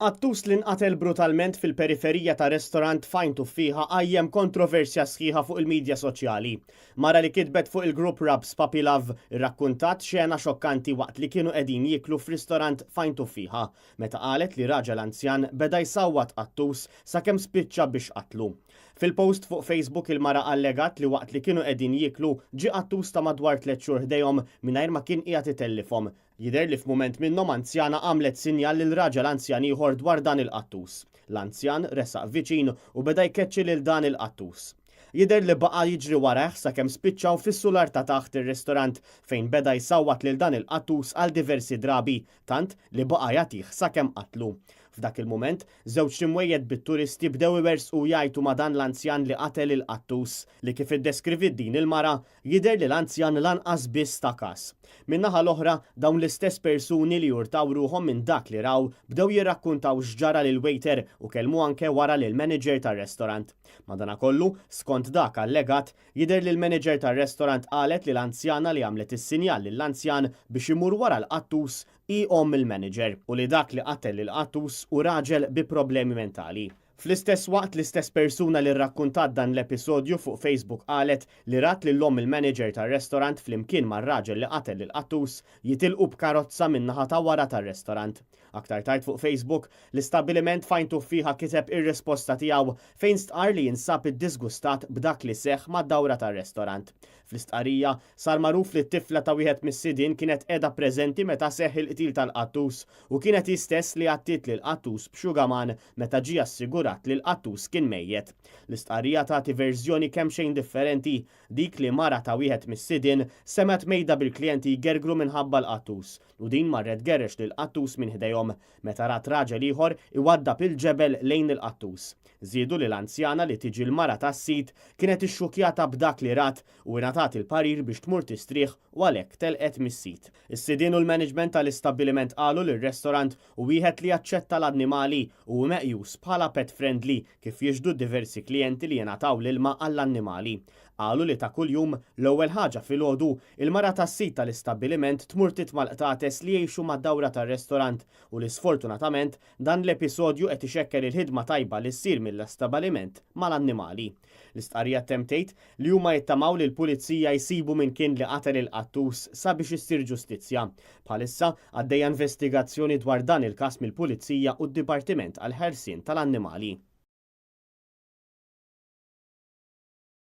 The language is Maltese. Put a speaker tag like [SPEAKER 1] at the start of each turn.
[SPEAKER 1] Attus li nqatel brutalment fil-periferija ta' restorant Fajn Tuffiħa għajjem kontroversja sħiħa fuq il-medja soċjali. Mara li kitbet fuq il-grupp Rabs Papi Love irrakkuntat xena xokkanti waqt li kienu qegħdin jiklu f'ristorant Fajn Tuffiħa, meta qalet li raġel anzjan beda jsawwat Attus sakemm spiċċa biex qatlu. Fil-post fuq Facebook il-mara allegat li waqt li kienu qegħdin jiklu ġie Attus ta' madwar 3 xhur ħdejhom mingħajr ma kien qiegħed itellifhom. Jidher li f'mument minnhom anzjana għamlet sinjal lil raġel anzjan ieħor dwar dan il-qattus. L-anzjan resaq viċin u beda jkeċċi lil dan il-qattus. Jidher li baqa' jiġri warah sakemm spiċċaw fis-sular ta' taħt ir-ristorant fejn beda jsawwat lil dan il-qattus għal diversi drabi, tant li baqa' jagħtih sakemm qatlu. F'dak il-moment, żewġ imwejjed bit-turisti bdew iwersqu jgħidu ma' dan l-anzjan li qatel il-qattus li kif iddeskrivit din il-mara jidher li l-anzjan lanqas biss ta' każ. Min-naħa l-oħra dawn l-istess persuni li jurtaw ruhom minn dak li raw bdew jirrakkuntaw x'ġara lil waiter u kellmu anke wara lil manager tar-restorant. Madankollu, skont dak allegat, jidher li l-manager tar-restorant qalet li l-anzjana li għamlet is-sinjal lill-anzjan biex imur wara l-qattus hi omm il-manager u li dak li qatel il-qattus u raġel bi problemi mentali. Fl-istess waqt l-istess persuna li rrakkuntat dan l-episodju fuq Facebook qalet li rat li l-omm il-manager tar-restorant flimkien mar-raġel li qatel il-qattus jitilqu b'karozza min-naħa ta' wara tar-restorant. Aktar tard fuq Facebook, l-istabbiliment Fajn Tuffiħa kiteb ir-risposta tiegħu fejn stqar li jinsab iddisgustat b'dak li seħħ mad-dawra tar-restorant. Fl-istqarrija sar magħruf li t-tifla ta' wieħed mis-sidien kienet qiegħda preżenti meta seħħ il-qtil tal-qattus u kienet istess li għattiet lil qattus b'xugaman meta ġie assigurat li l-qattus kien mejjed. L-istqarrija tagħti verżjoni kemm xejn differenti, dik li mara ta' wieħed mis-sidien semet mejda bil-klijenti jgergru minħabba l-qattus u din marret gerex lil qattus minn ħdejhom meta rat raġel ieħor iwaddab il-ġebel lejn il-qattus. Żiedu li l-anzjana li tiġi l-mara tas-sit kienet ixxukjata b'dak li rat u ngħatat il-parir biex tmur tistrieħ u għalhekk telqet mis-sit. Is-sidien u l-management tal-istabbiliment qalu li r-restorant u wieħed li jaċċetta l-annimali u meqjus bħala pet friendly kif jiġdu diversi klijenti li jingħataw l-ilma għall-annimali. Qalu li ta' kuljum l-ewwel ħaġa filgħodu il-mara tas-sit tal-istabbiliment tmur titmalqtates li jgħixu mad-dawra tar-restorant u li sfortunatament dan l-episodju qed ixekkel il-ħidma tajba li ssir mill-istabbiliment mal-annimali. L-istqarrija temtejt li huma jittamaw li l-pulizija jsibu minn kien li qatel il-qattus sabiex issir ġustizzja. Bħalissa għaddejja investigazzjoni dwar dan il-każ mill-pulizija u d-Dipartiment għall-Ħarsien tal-Annimali.